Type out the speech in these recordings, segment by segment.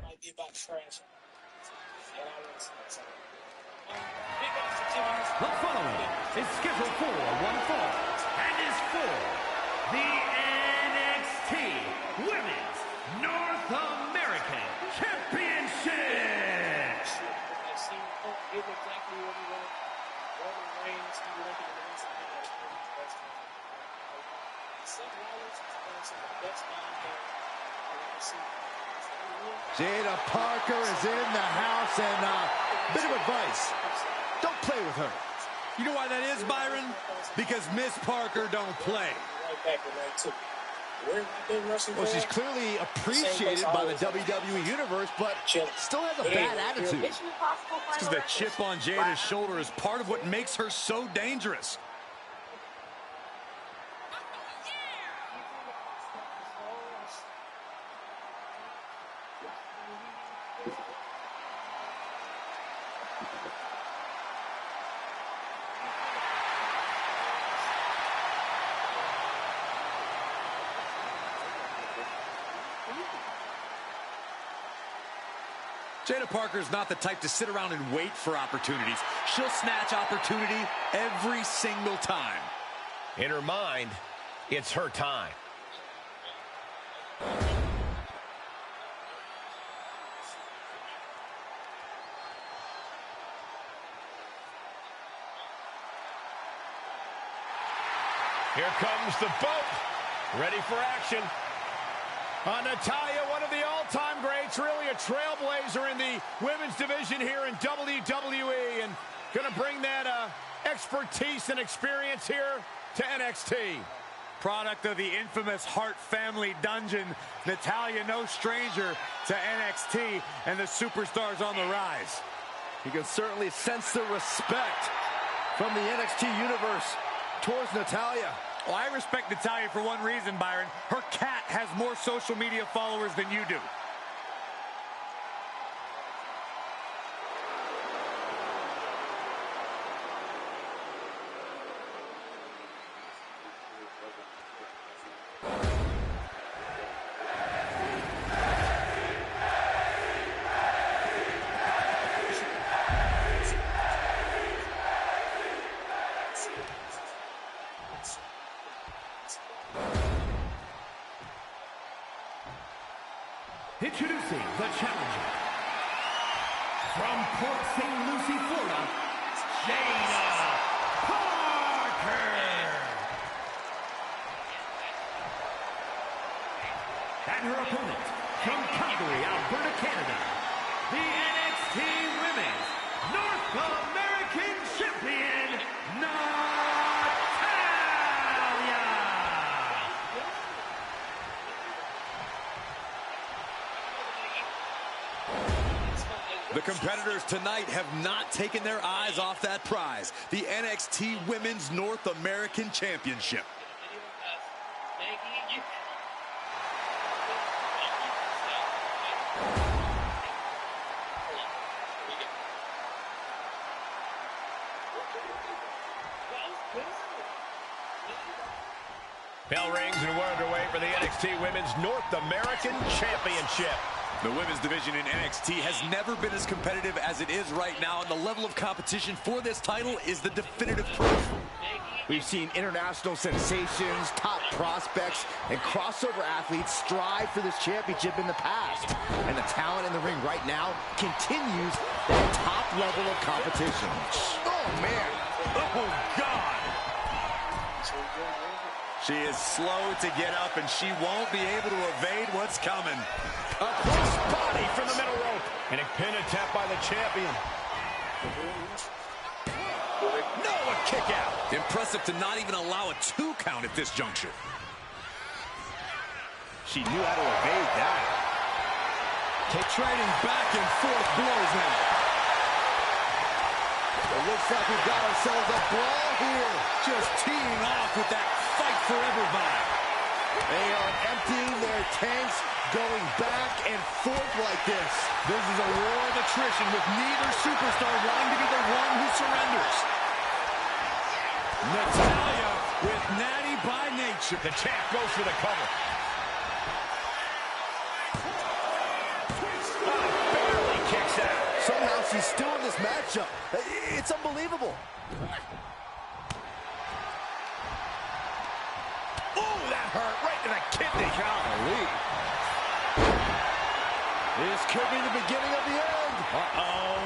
Might be about trash. The following is scheduled for one fall and is for the NXT Women's North American Championship. Jada Parker is in the house, and a bit of advice: don't play with her. You know why that is, Byron? Because Miss Parker don't play. Well, she's clearly appreciated by the WWE Universe, but still has a bad attitude. Because the chip on Jada's shoulder is part of what makes her so dangerous. Jada Parker's not the type to sit around and wait for opportunities. She'll snatch opportunity every single time. In her mind, it's her time. Here comes the boat, ready for action. Natalya, one of the all-time greats, really a trailblazer in the women's division here in WWE, and going to bring that expertise and experience here to NXT. Product of the infamous Hart family dungeon, Natalya no stranger to NXT and the superstars on the rise. You can certainly sense the respect from the NXT Universe towards Natalya. Well, I respect Natalya for one reason, Byron. Her cat has more social media followers than you do. Introducing the challenger from Port St. Lucie, Florida, Jada Parker. And her opponent from Calgary, Alberta, Canada, the NXT Women's North American Champion, Natalya. The competitors tonight have not taken their eyes off that prize, the NXT Women's North American Championship. Bell rings and we're underway for the NXT Women's North American Championship. The women's division in NXT has never been as competitive as it is right now, and the level of competition for this title is the definitive proof. We've seen international sensations, top prospects, and crossover athletes strive for this championship in the past. And the talent in the ring right now continues that top level of competition. Oh, man. Oh, God. She is slow to get up, and she won't be able to evade what's coming. A cross body from the middle rope. And a pin attempt by the champion. No, a kick out. Impressive to not even allow a 2 count at this juncture. She knew how to evade that. Trading back and forth blows now. It looks like we've got ourselves a brawl here. Just teeing off with that fight forever vibe. They are emptying their tanks, going back and forth like this. This is a war of attrition with neither superstar wanting to be the one who surrenders. Natalya with natty by nature. The champ goes for the cover. she's still in this matchup. It's unbelievable. Oh, that hurt right to the kidney. Golly. This could be the beginning of the end. Uh-oh.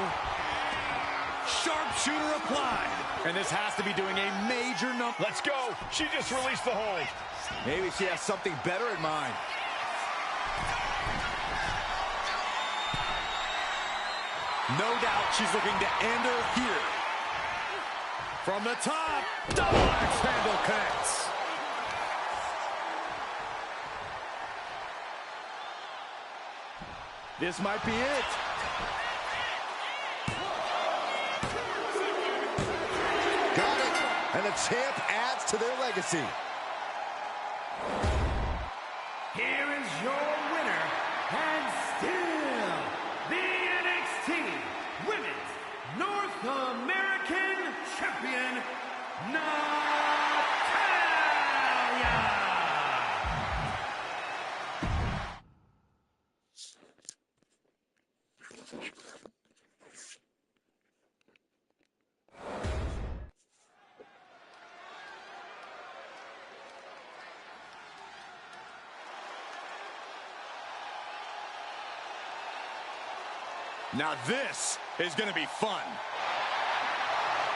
Sharpshooter applied. And this has to be doing a major number. Let's go. She just released the hold. Maybe she has something better in mind. No doubt she's looking to end her here. From the top, double axe handle connects. This might be it. Got it. And the champ adds to their legacy. Here is your winner, and still the NXT Women's North American Champion, Natalya. Now this is going to be fun.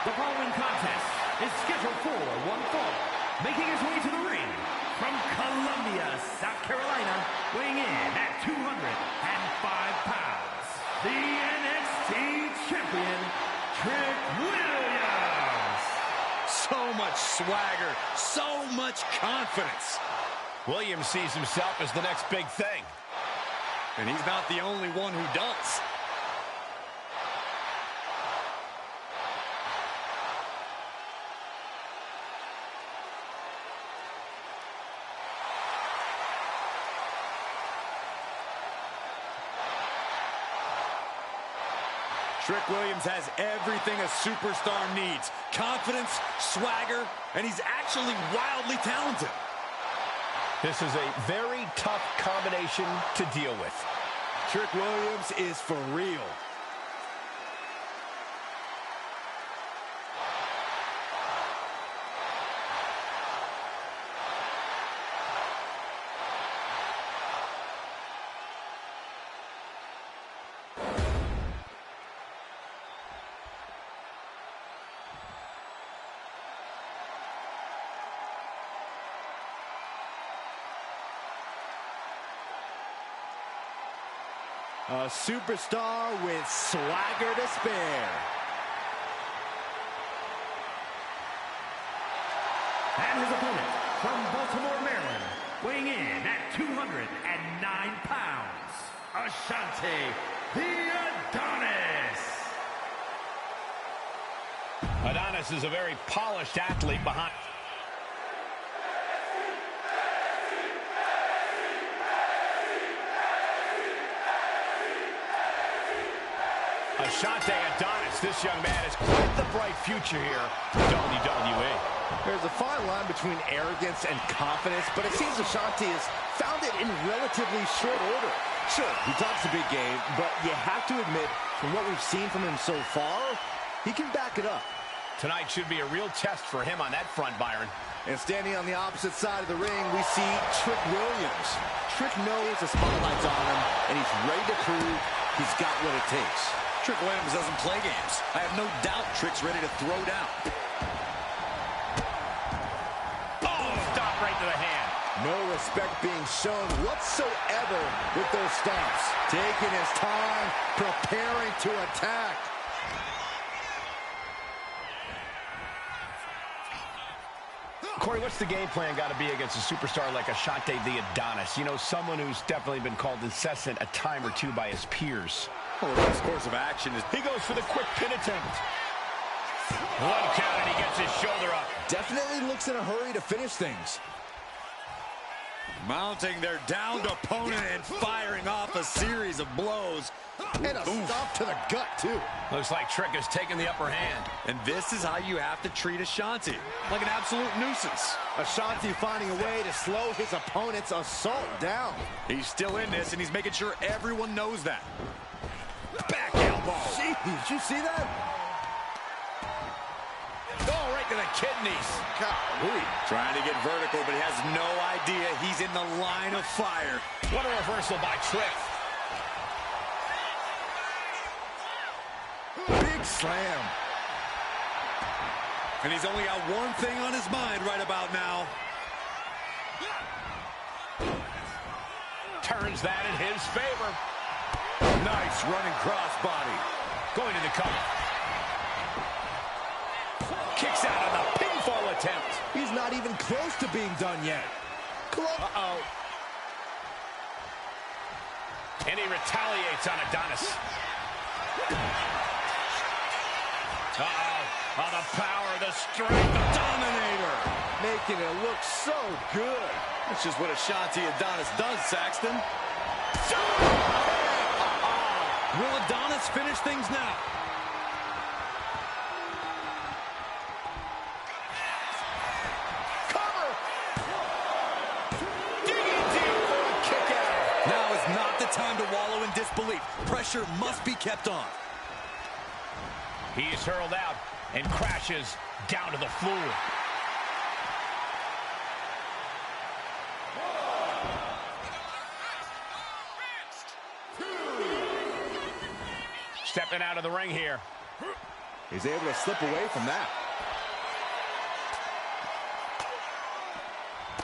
The following contest is scheduled for one fall. Making his way to the ring from Columbia, South Carolina, weighing in at 205 pounds, the NXT Champion, Trick Williams. So much swagger, so much confidence. Williams sees himself as the next big thing. And he's not the only one who does. Trick Williams has everything a superstar needs. Confidence, swagger, and he's actually wildly talented. This is a very tough combination to deal with. Trick Williams is for real. A superstar with swagger to spare. And his opponent from Baltimore, Maryland, weighing in at 209 pounds, Ashante the Adonis. Adonis is a very polished athlete behind. Ashante Adonis, this young man has quite the bright future here for WWE. There's a fine line between arrogance and confidence, but it seems Ashante has found it in relatively short order. Sure, he talks a big game, but you have to admit, from what we've seen from him so far, he can back it up. Tonight should be a real test for him on that front, Byron. And standing on the opposite side of the ring, we see Trick Williams. Trick knows the spotlight's on him, and he's ready to prove he's got what it takes. Trick Williams doesn't play games. I have no doubt Trick's ready to throw down. Oh, stop right to the hand. No respect being shown whatsoever with those stomps. Taking his time, preparing to attack. Corey, what's the game plan got to be against a superstar like Ashante the Adonis? You know, someone who's definitely been called incessant a time or two by his peers. Well, the next course of action is... He goes for the quick pin attempt. One count and he gets his shoulder up. Definitely looks in a hurry to finish things. Mounting their downed opponent and firing off a series of blows. And a stomp to the gut, too. Looks like Trick has taken the upper hand. And this is how you have to treat Ashante. Like an absolute nuisance. Ashante finding a way to slow his opponent's assault down. He's still in this, and he's making sure everyone knows that. Back elbow. elbow. Jeez, did you see that? Oh, right to the kidneys. Golly. Trying to get vertical, but he has no idea he's in the line of fire. What a reversal by Trick. Big slam. And he's only got one thing on his mind right about now. Turns that in his favor. Nice running crossbody. Going to the cover. Kicks out on the pinfall attempt. He's not even close to being done yet. Uh-oh. And he retaliates on Adonis. Uh-oh. Oh, the power, the strength, the dominator. Making it look so good. That's just what Ashanti Adonis does, Saxton. Will Adonis finish things now? Cover. Digging deep for a kick out. Now is not the time to wallow in disbelief. Pressure must be kept on. He is hurled out and crashes down to the floor. Stepping out of the ring here. He's able to slip away from that.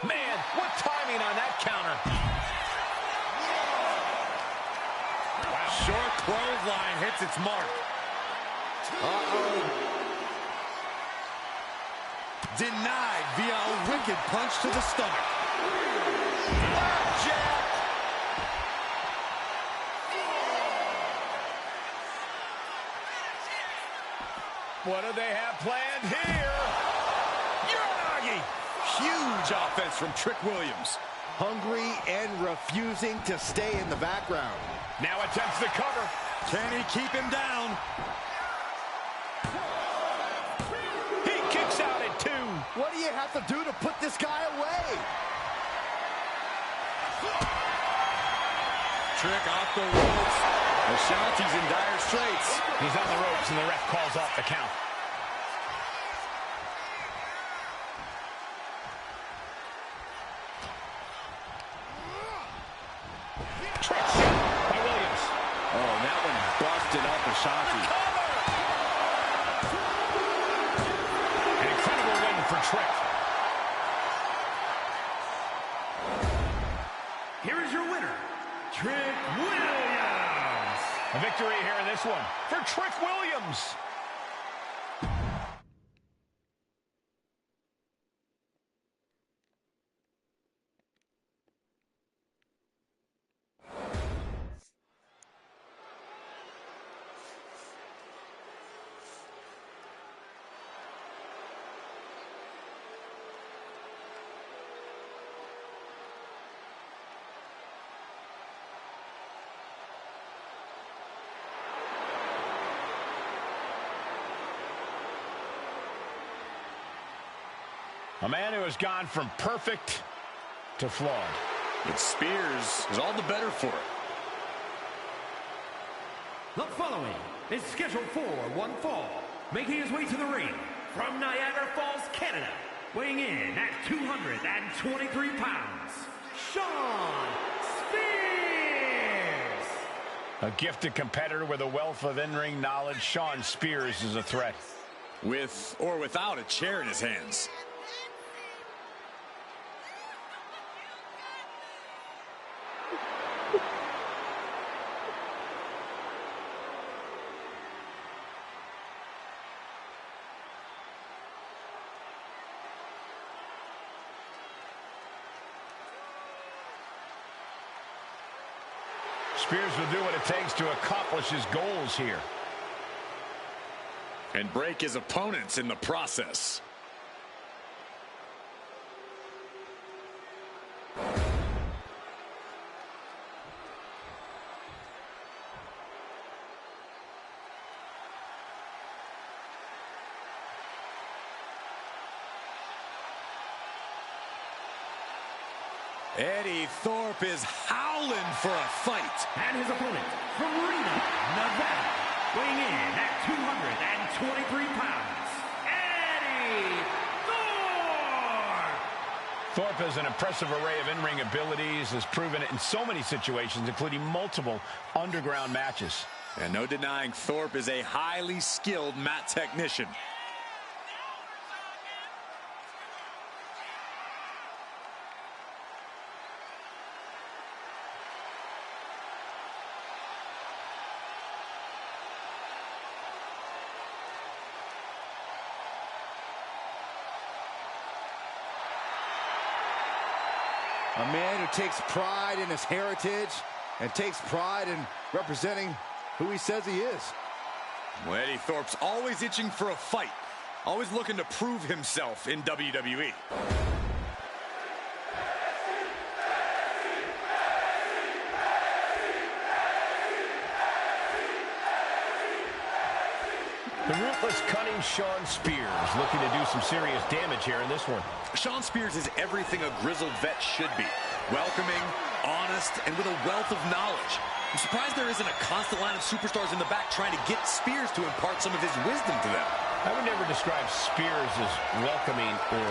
Man, what timing on that counter. Wow. Short clothesline hits its mark. Uh-oh. Denied via a wicked punch to the stomach. Jab. What do they have planned here? Uranagi. Huge offense from Trick Williams. Hungry and refusing to stay in the background. Now attempts the cover. Can he keep him down? He kicks out at 2. What do you have to do to put this guy away? Trick off the ropes. Ashanti's in dire straits. He's on the ropes and the ref calls off the count. Trick shot by Williams. Oh, and that one busted up Ashanti. An incredible win for Trick. Here is your winner, Trick Williams. A victory here in this one for Trick Williams. A man who has gone from perfect to flawed. But Spears is all the better for it. The following is scheduled for one fall, making his way to the ring from Niagara Falls, Canada, weighing in at 223 pounds, Shawn Spears. A gifted competitor with a wealth of in-ring knowledge, Shawn Spears is a threat. With or without a chair in his hands. Spears will do what it takes to accomplish his goals here. And break his opponents in the process. Eddie Thorpe is howling for a fight. And his opponent from Reno, Nevada, weighing in at 223 pounds, Eddie Thorpe! Thorpe has an impressive array of in-ring abilities, has proven it in so many situations, including multiple underground matches. And no denying Thorpe is a highly skilled mat technician. A man who takes pride in his heritage and takes pride in representing who he says he is. Well, Eddie Thorpe's always itching for a fight, always looking to prove himself in WWE. The ruthless, cunning Shawn Spears looking to do some serious damage here in this one. Shawn Spears is everything a grizzled vet should be. Welcoming, honest, and with a wealth of knowledge. I'm surprised there isn't a constant line of superstars in the back trying to get Spears to impart some of his wisdom to them. I would never describe Spears as welcoming or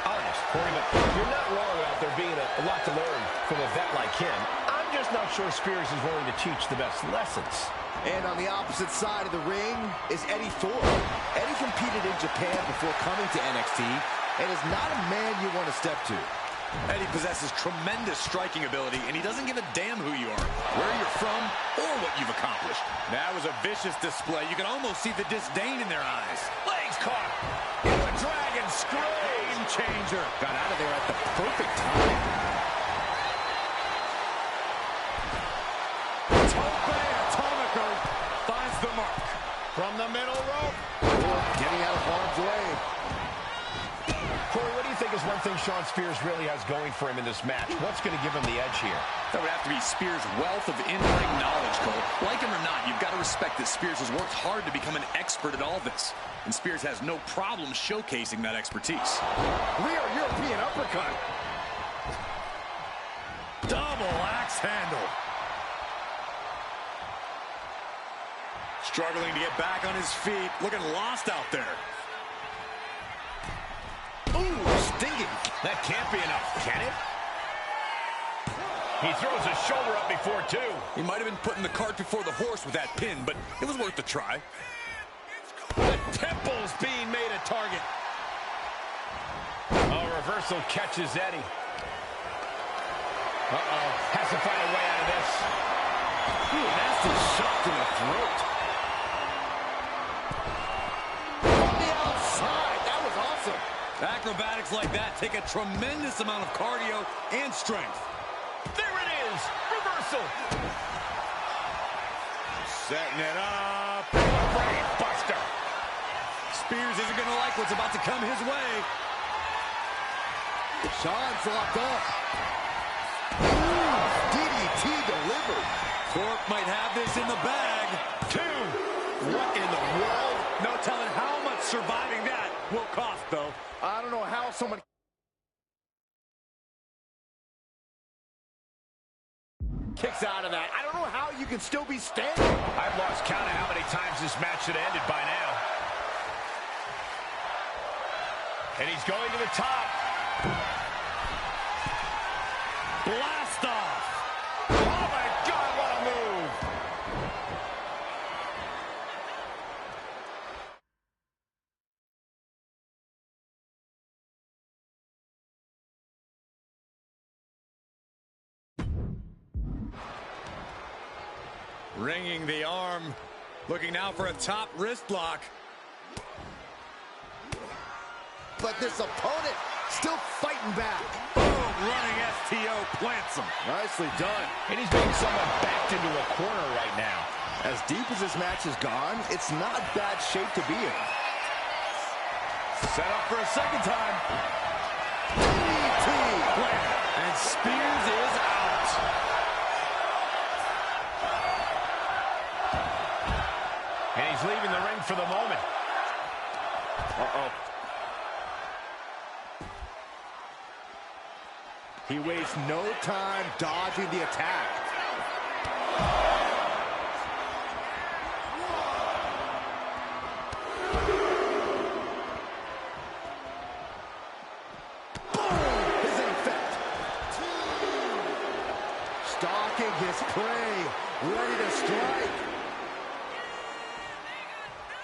honest, Corey, but you're not wrong about there being a lot to learn from a vet like him. I'm just not sure Spears is willing to teach the best lessons. And on the opposite side of the ring is Eddie Thorpe. Eddie competed in Japan before coming to NXT and is not a man you want to step to. Eddie possesses tremendous striking ability, and he doesn't give a damn who you are, where you're from, or what you've accomplished. That was a vicious display. You can almost see the disdain in their eyes. Legs caught. In the dragon scream. Game changer. Got out of there at the perfect time. Finds the mark. From the middle rope. Getting out of harm's way. Corey, what do you think is one thing Shawn Spears really has going for him in this match? What's going to give him the edge here? That would have to be Spears' wealth of in-ring knowledge, Cole. Like him or not, you've got to respect that Spears has worked hard to become an expert at all this. And Spears has no problem showcasing that expertise. Rear European uppercut. Double axe handle. Struggling to get back on his feet. Looking lost out there. Ooh, stinging. That can't be enough, can it? He throws his shoulder up before two. He might have been putting the cart before the horse with that pin, but it was worth a try. The temple's being made a target. Oh, reversal catches Eddie. Uh-oh. Has to find a way out of this. Ooh, nasty shot to the throat. Acrobatics like that take a tremendous amount of cardio and strength. There it is! Reversal! Setting it up. Brain buster! Spears isn't going to like what's about to come his way. Shawn's locked up. Ooh, DDT delivered. Thorpe might have this in the bag. Two! What in the world? No telling how much surviving that will cost, though. I don't know how someone... kicks out of that. I don't know how you can still be standing. I've lost count of how many times this match should have ended by now. And he's going to the top. Blast off. Oh, my God, what a move. Ringing the arm. Looking now for a top wrist lock. But this opponent still fighting back. Boom, running STO plants him. Nicely done. And he's being somewhat backed into a corner right now. As deep as this match has gone, it's not bad shape to be in. Set up for a second time. DDT. And Spears is out. And he's leaving the ring for the moment. Uh-oh. He wastes no time dodging the attack. Stalking his prey, ready to strike.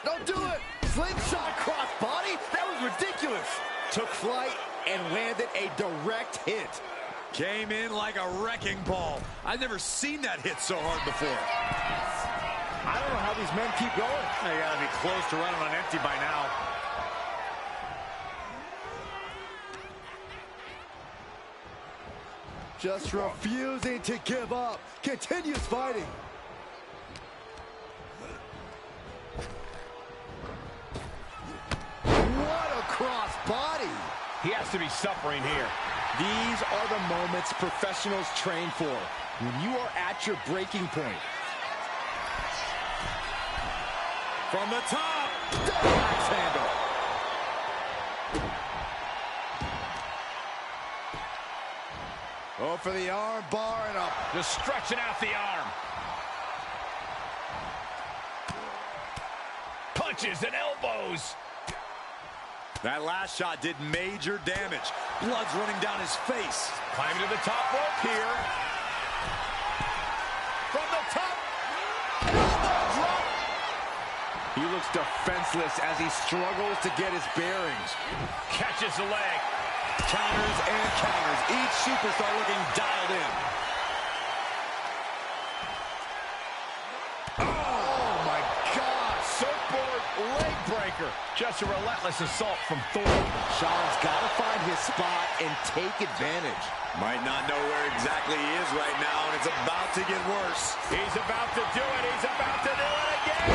Don't do it! Slingshot cross body? That was ridiculous. Took flight and landed a direct hit. Came in like a wrecking ball. I've never seen that hit so hard before. I don't know how these men keep going. They gotta be close to running on empty by now. Just refusing to give up. Continues fighting. What a cross body. He has to be suffering here. These are the moments professionals train for. When you are at your breaking point. From the top. Double axe handle. Oh, for the arm bar and up. Just stretching out the arm. Punches and elbows. That last shot did major damage. Blood's running down his face. Climbing to the top rope here. From the top. Elbow drop. He looks defenseless as he struggles to get his bearings. Catches the leg. Counters and counters. Each superstar looking dialed in. Oh, my God. Surfboard leg breaker. Just a relentless assault from Thor. Sean's got to find his spot and take advantage. Might not know where exactly he is right now, and it's about to get worse. He's about to do it. He's about to do it again.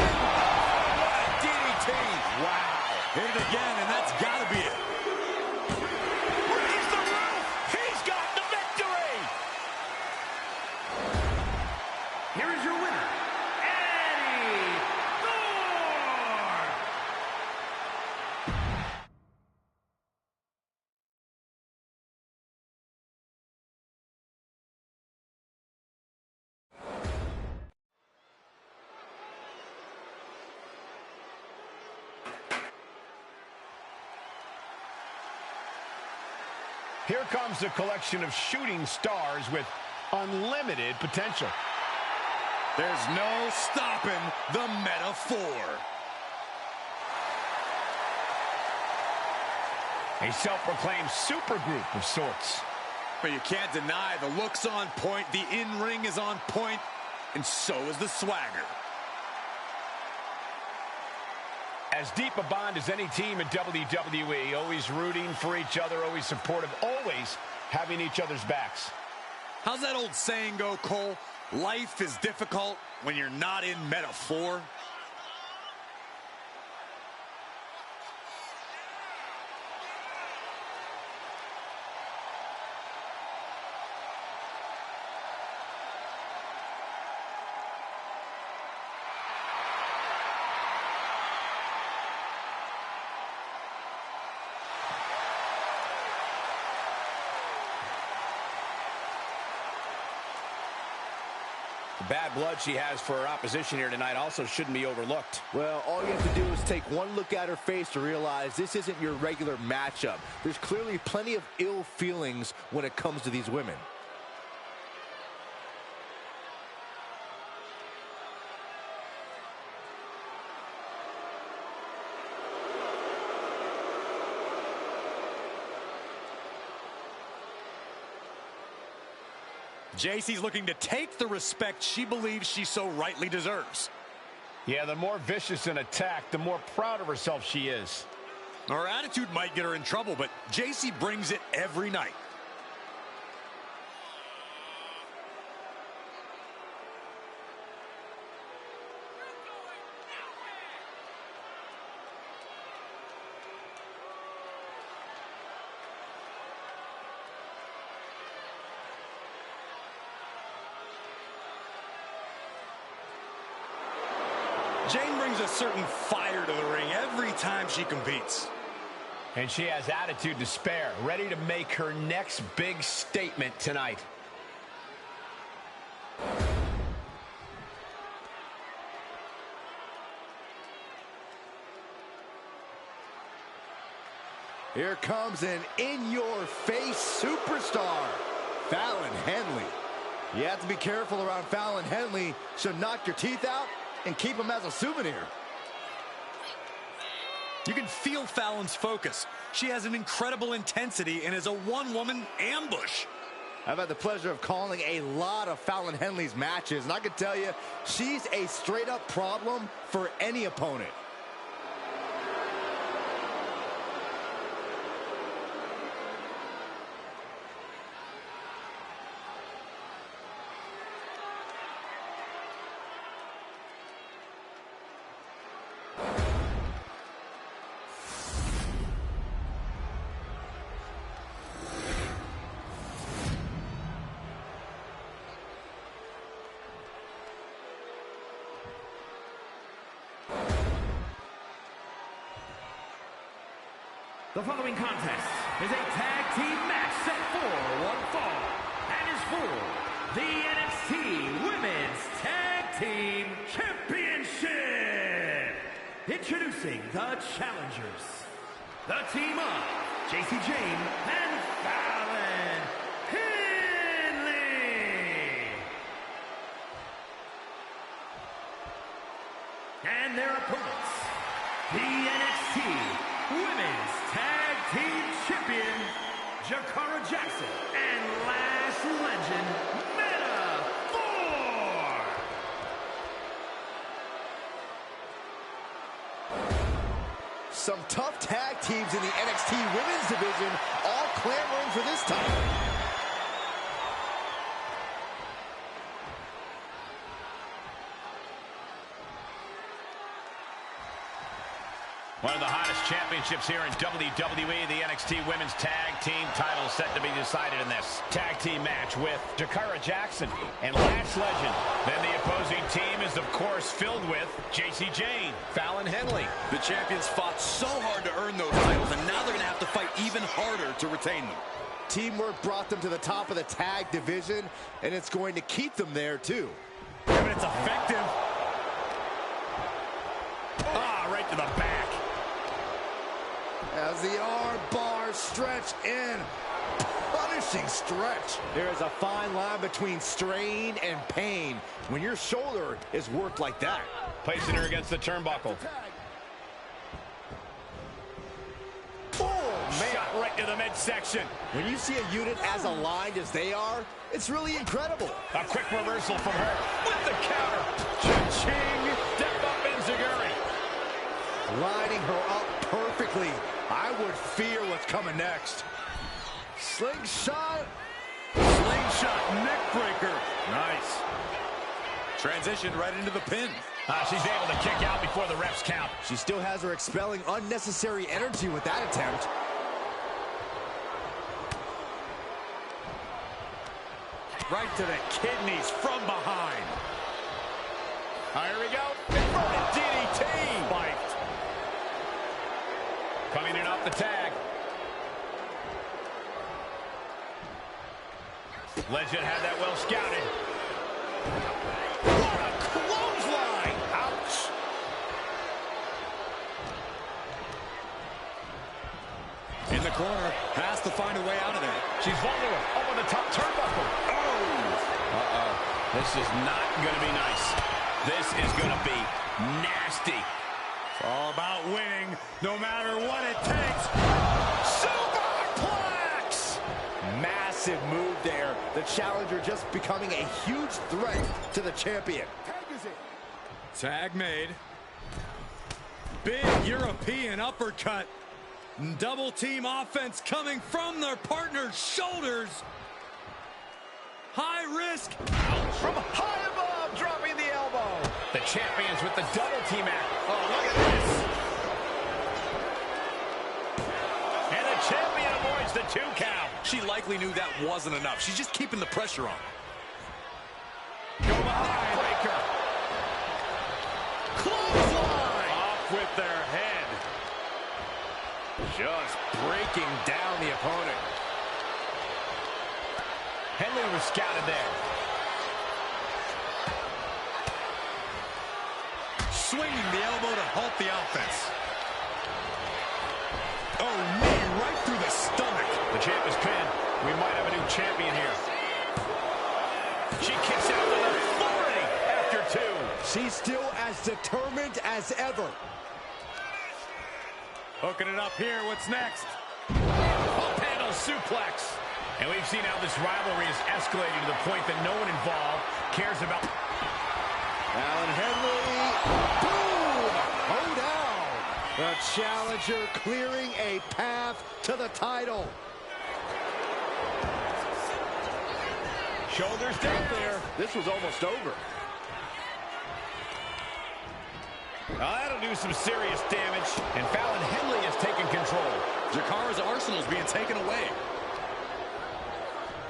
What a DDT. Wow. Hit it again, and that's got to be it. Raise the roof. He's got the victory. Here is your winner, Eddie Thor! Here comes a collection of shooting stars with unlimited potential. There's no stopping the metaphor. A self-proclaimed supergroup of sorts. But you can't deny the look's on point, the in-ring is on point, and so is the swagger. As deep a bond as any team in WWE, always rooting for each other, always supportive, always having each other's backs. How's that old saying go, Cole? Life is difficult when you're not in metaphor. The bad blood she has for her opposition here tonight also shouldn't be overlooked. Well, all you have to do is take one look at her face to realize this isn't your regular matchup. There's clearly plenty of ill feelings when it comes to these women. JC's looking to take the respect she believes she so rightly deserves. Yeah, the more vicious an attack, the more proud of herself she is. Her attitude might get her in trouble, but JC brings it every night. Jane brings a certain fire to the ring every time she competes. And she has attitude to spare, ready to make her next big statement tonight. Here comes an in-your-face superstar, Fallon Henley. You have to be careful around Fallon Henley. She'll knock your teeth out and keep them as a souvenir. You can feel Fallon's focus. She has an incredible intensity and is a one-woman ambush. I've had the pleasure of calling a lot of Fallon Henley's matches, and I can tell you, she's a straight-up problem for any opponent. The following contest is a tag team match set for one fall and is for the NXT Women's Tag Team Championship. Introducing the challengers, the team of JC Jane and Fallon Henley. And their opponents, the NXT Women's Tag Team Champion, Jakara Jackson and Last Legend, Meta-Four. Some tough tag teams in the NXT Women's division, all clamoring for this title. One of the hottest championships here in WWE, the NXT Women's Tag Team title set to be decided in this tag team match with Jakara Jackson and Last Legend. Then the opposing team is, of course, filled with JC Jane, Fallon Henley. The champions fought so hard to earn those titles, and now they're going to have to fight even harder to retain them. Teamwork brought them to the top of the tag division, and it's going to keep them there, too. Yeah, but it's effective. Right to the back. As the arm bars stretch in. Punishing stretch. There is a fine line between strain and pain when your shoulder is worked like that. Placing her against the turnbuckle. Oh, man. Shot right to the midsection. When you see a unit as aligned as they are, it's really incredible. A quick reversal from her with the counter. Cha-ching. Step up Enziguri. Lining her up perfectly. I would fear what's coming next. Slingshot. Slingshot neck breaker. Nice. Transitioned right into the pin. She's able to kick out before the refs count. She still has her expelling unnecessary energy with that attempt. Right to the kidneys from behind. Here we go. Inverted DDT. Spiked. Coming in off the tag. Legend had that well scouted. What a clothesline! Ouch! In the corner, has to find a way out of there. She's vulnerable. Up on the top turnbuckle. Oh! Uh-oh. This is not going to be nice. This is going to be nasty. It's all about winning, no matter what it takes. Superplex! Massive move there. The challenger just becoming a huge threat to the champion. Tag made. Big European uppercut. Double team offense coming from their partner's shoulders. High risk. From high above, dropping the elbow. The champions with the double team act. Oh, look at this. And the champion avoids the 2 count. She likely knew that wasn't enough. She's just keeping the pressure on. Go behind. Breaker. Clothesline. Off with their head. Just breaking down the opponent. Henley was scouted there. Swinging the elbow to halt the offense. Oh, knee right through the stomach. The champ is pinned. We might have a new champion here. She kicks out with authority after 2. She's still as determined as ever. Hooking it up here. What's next? Pump handle suplex. And we've seen how this rivalry is escalating to the point that no one involved cares about. Alan Henry. Boom! Oh, down. The challenger clearing a path to the title. Shoulders down there. This was almost over. That'll do some serious damage. And Fallon Henley has taken control. Jakara's arsenal is being taken away.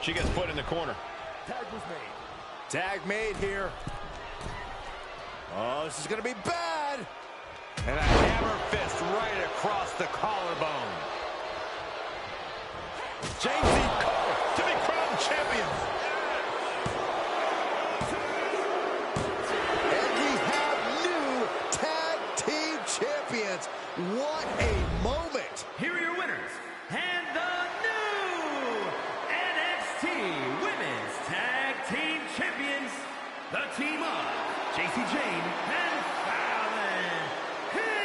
She gets put in the corner. Tag was made. Tag made here. Oh, this is going to be bad. And a hammer fist right across the collarbone. James to be crowned champion. And we have new tag team champions. What a moment. Here are your winners, and the new NXT Women's Tag Team Champions, the team of Jacy Jayne and Fallon Henley.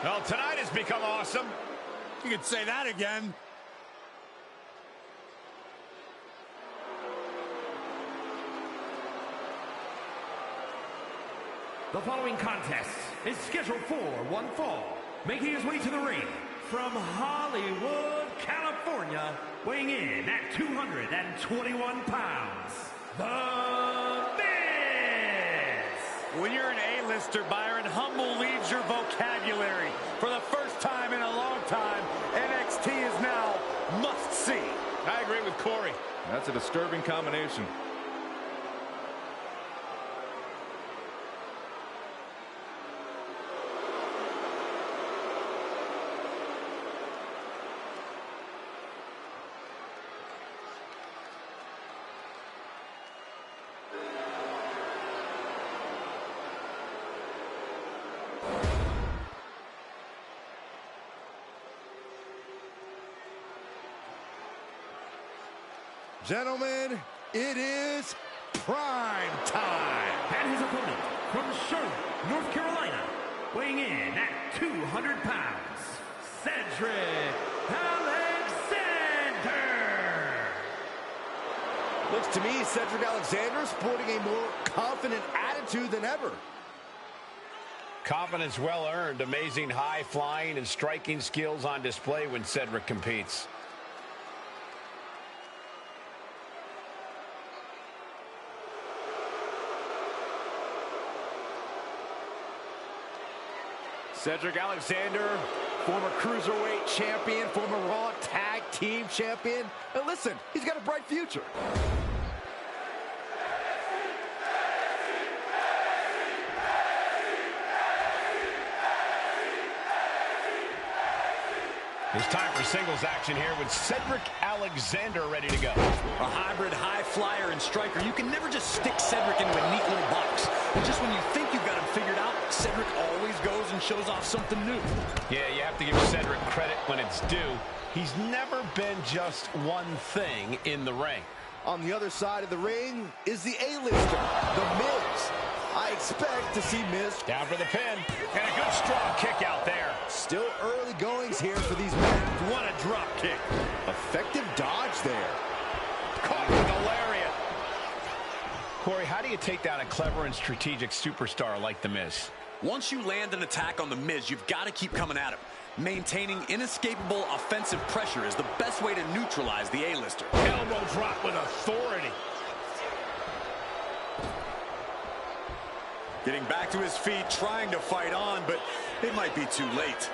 Well, tonight has become awesome. You could say that again. The following contest is scheduled for one fall. Making his way to the ring from Hollywood, California, weighing in at 221 pounds, The Miz! When you're an A-lister, Byron, humble leaves your vocabulary. For the first time in a long time, NXT is now must-see. I agree with Corey. That's a disturbing combination. Gentlemen, it is prime time. And his opponent from Charlotte, North Carolina, weighing in at 200 pounds, Cedric Alexander. Looks to me Cedric Alexander sporting a more confident attitude than ever. Confidence well earned. Amazing high flying and striking skills on display when Cedric competes. Cedric Alexander, former Cruiserweight champion, former Raw Tag Team champion. And listen, he's got a bright future. It's time for singles action here with Cedric Alexander ready to go. A hybrid high flyer and striker. You can never just stick Cedric into a neat little box. And just when you think you've got him figured out, Cedric always goes and shows off something new. Yeah, you have to give Cedric credit when it's due. He's never been just one thing in the ring. On the other side of the ring is the A-lister, The Miz. I expect to see Miz Down for the pin. And a good strong kick out there. Still early goings here for these men. What a drop kick. Effective dodge there. Caught with a lariat. Corey, how do you take down a clever and strategic superstar like The Miz? Once you land an attack on The Miz, you've got to keep coming at him. Maintaining inescapable offensive pressure is the best way to neutralize the A-lister. Elbow drop with authority. Getting back to his feet, trying to fight on, but it might be too late.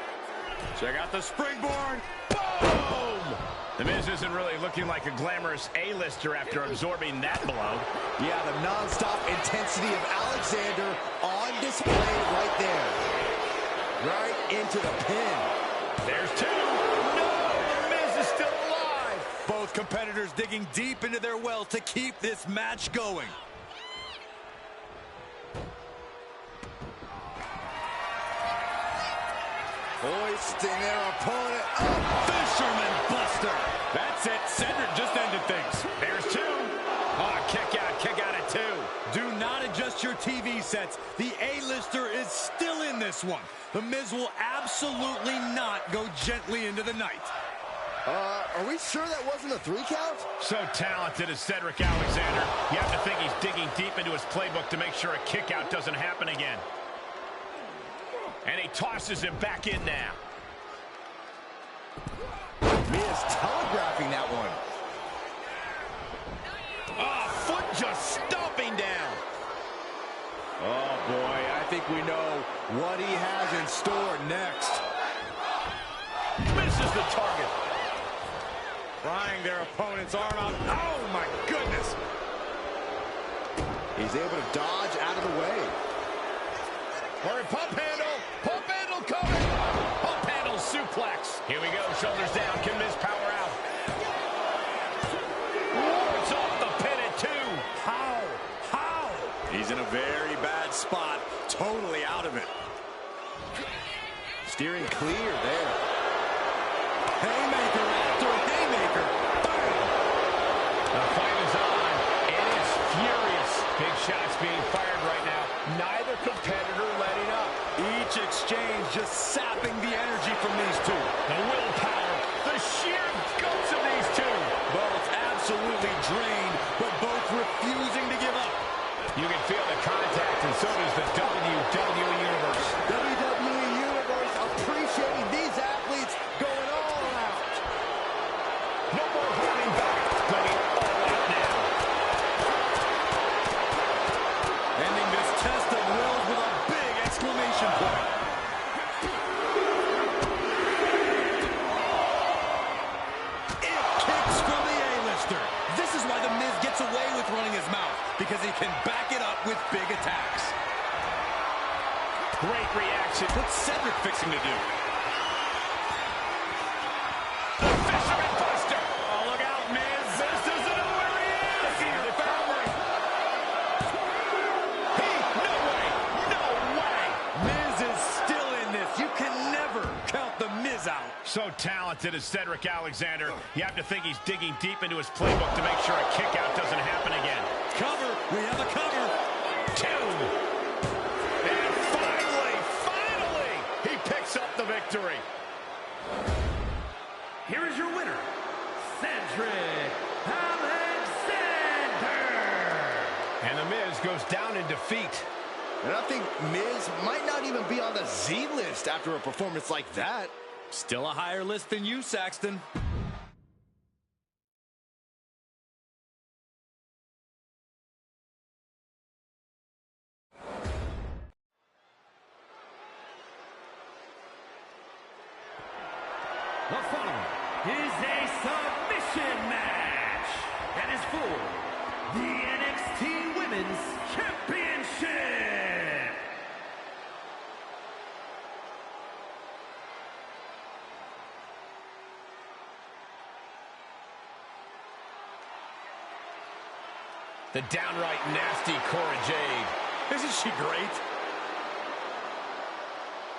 Check out the springboard. Boom! The Miz isn't really looking like a glamorous A-lister after absorbing that blow. Yeah, the non-stop intensity of Alexander on display right there. Right into the pin. There's two. No, the Miz is still alive. Both competitors digging deep into their wells to keep this match going. Hoisting their opponent up. Fisherman Buster. That's it. Cedric just ended things. There's two. Oh, kick out at two. Do not adjust your TV sets. The A-lister is still in this one. The Miz will absolutely not go gently into the night. Are we sure that wasn't a 3 count? So talented as Cedric Alexander. You have to think he's digging deep into his playbook to make sure a kick out doesn't happen again. And he tosses him back in now. Miz telegraphing that one. Oh, foot just stomping down. Oh, boy, I think we know what he has in store next. Misses the target. Prying their opponent's arm out. Oh, my goodness. He's able to dodge out of the way. Or pump handle coming. Pump handle suplex. Here we go, shoulders down. Can Miz power out? Warz off the pin at two. How? He's in a very bad spot. Totally out of it. Steering clear there. Haymaker after haymaker. Bang! The fight is on. It is furious. Big shots being fired right now. Neither competitor letting up. Each exchange just sapping the energy from these two. The willpower, the sheer guts of these two. Both absolutely drained, but both refusing to give up. You can feel the contact, and so does the WWE Universe. WWE Universe appreciating these athletes going all out. No more holding back. Going all out now. Ending this test of wills with a big exclamation point. It kicks from the A-lister. This is why the Miz gets away with running his mouth, because he can back it up with big attacks. Great reaction. What's Cedric fixing to do? The Fisherman Buster. Oh, look out, Miz. Miz doesn't know where he is. They found him. No way. Miz is still in this. You can never count the Miz out. So talented as Cedric Alexander. You have to think he's digging deep into his playbook to make sure a kick out doesn't happen again. Cover. We have a cover. Two. And finally, he picks up the victory. Here is your winner, Cedric Alexander. And the Miz goes down in defeat. And I think Miz might not even be on the Z list after a performance like that. Still a higher list than you, Saxton. The following is a submission match that is for the NXT Women's Championship. The downright nasty Cora Jade. Isn't she great?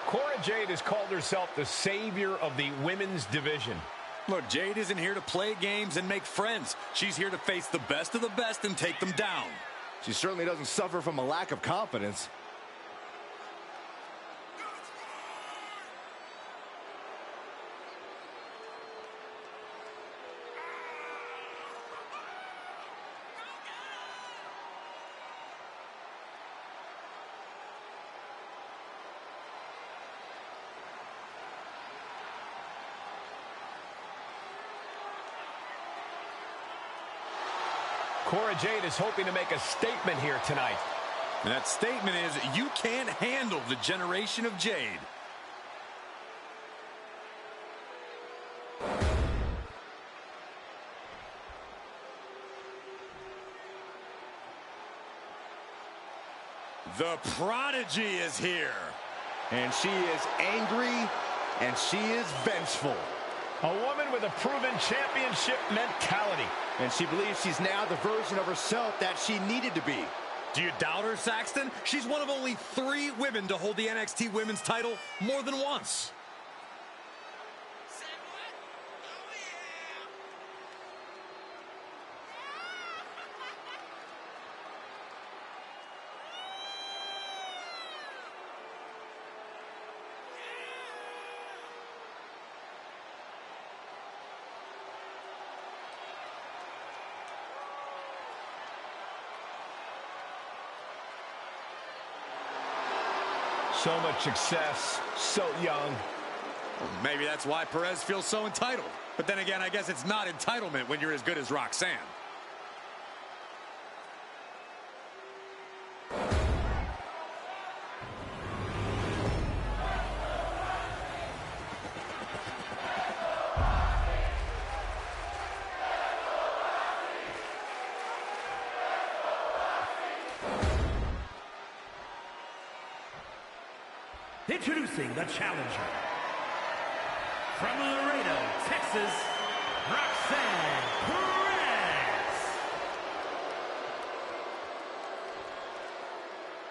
Cora Jade has called herself the savior of the women's division. Look, Jade isn't here to play games and make friends. She's here to face the best of the best and take them down. She certainly doesn't suffer from a lack of confidence. Cora Jade is hoping to make a statement here tonight. And that statement is, you can't handle the generation of Jade. The prodigy is here. And she is angry, and she is vengeful. A woman with a proven championship mentality. And she believes she's now the version of herself that she needed to be. Do you doubt her, Saxton? She's one of only 3 women to hold the NXT Women's title more than once. So much success, so young. Maybe that's why Perez feels so entitled. But then again, I guess it's not entitlement when you're as good as Roxanne. Introducing the challenger. From Laredo, Texas, Roxanne Perez.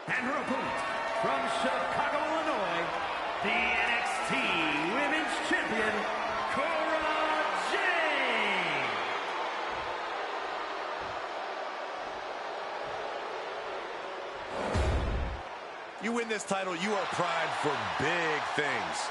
And her opponent, from Chicago, Illinois, the NXT Women's Champion, Cora Jade. You win this title, you are primed for big things.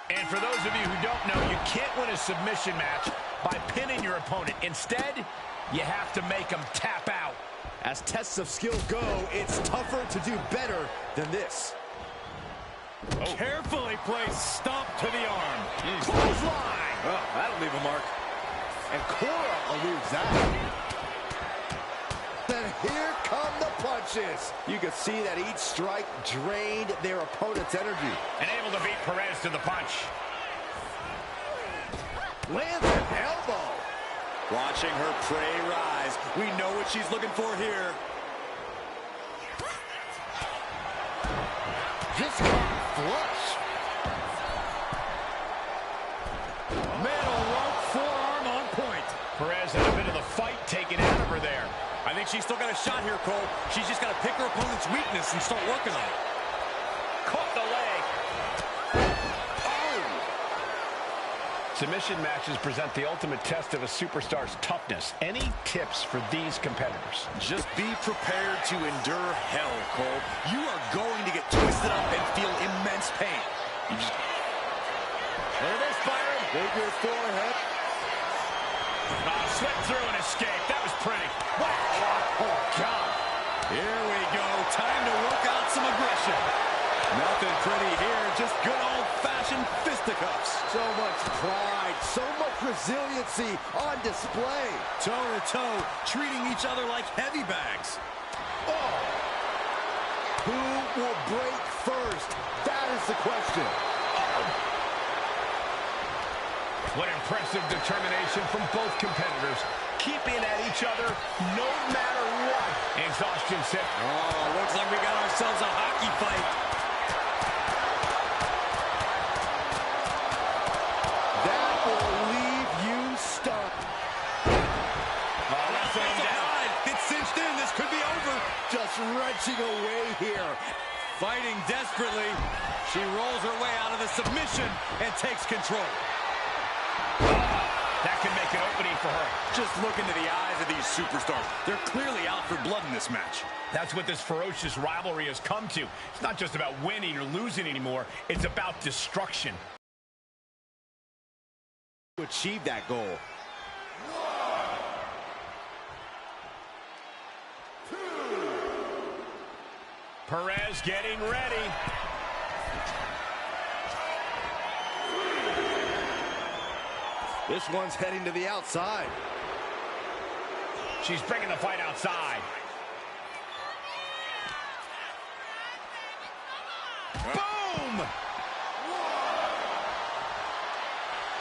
And for those of you who don't know, you can't win a submission match by pinning your opponent. Instead, you have to make them tap out. As tests of skill go, it's tougher to do better than this. Oh. Carefully placed stomp to the arm. Clothesline! Oh, that'll leave a mark. And Cora eludes that. Then here come the punches. You can see that each strike drained their opponent's energy. And able to beat Perez to the punch. Lands an elbow. Watching her prey rise. We know what she's looking for here. Just caught flush. Middle rope forearm on point. Perez had a bit of the fight taken out of her there. I think she's still got a shot here, Cole. She's just got to pick her opponent's weakness and start working on it. Caught the leg. Oh! Submission matches present the ultimate test of a superstar's toughness. Any tips for these competitors? Just be prepared to endure hell, Cole. You are going to get twisted up and feel immense pain. There it is, Byron. Hold your forehead. Slip through and escape. That was pretty. Wow. Oh, God. Here we go. Time to work out some aggression. Nothing pretty here. Just good old-fashioned fisticuffs. So much pride, so much resiliency on display. Toe-to-toe, treating each other like heavy bags. Oh. Who will break first? That is the question. What impressive determination from both competitors, keeping at each other no matter what. Exhaustion set. Oh, looks like we got ourselves a hockey fight. That will leave you stuck. Oh, that's him down. It's cinched in. This could be over. Just wrenching away here. Fighting desperately. She rolls her way out of the submission and takes control. That could make an opening for her. Just look into the eyes of these superstars. They're clearly out for blood in this match. That's what this ferocious rivalry has come to. It's not just about winning or losing anymore. It's about destruction. To achieve that goal. 2. Perez getting ready. This one's heading to the outside. She's bringing the fight outside. Boom!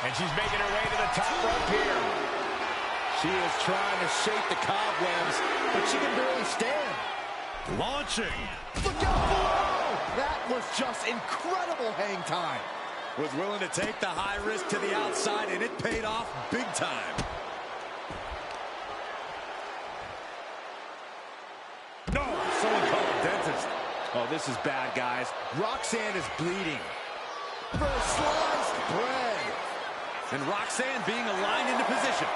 And she's making her way to the top rope here. She is trying to shake the cobwebs, but she can barely stand. Launching. Look out below! That was just incredible hang time. Was willing to take the high risk to the outside, and it paid off big time. No, someone call a dentist. Oh, this is bad, guys. Roxanne is bleeding. For sliced bread. And Roxanne being aligned into position.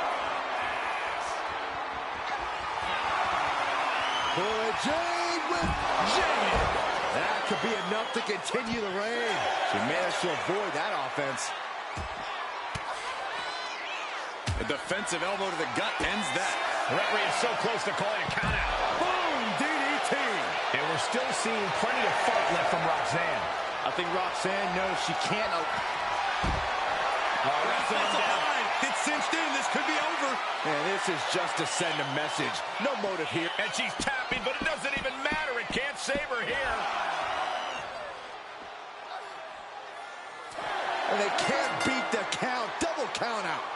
Cora Jade with Jade. That could be enough to continue the reign. She managed to avoid that offense. A defensive elbow to the gut ends that. The referee is so close to calling a countout. Boom, DDT. And we're still seeing plenty of fight left from Roxanne. I think Roxanne knows she can't. It's cinched in. This could be over. And this is just to send a message. No motive here. And she's tapping, but it doesn't even matter. It can't save her here. And they can't beat the count. Double count out.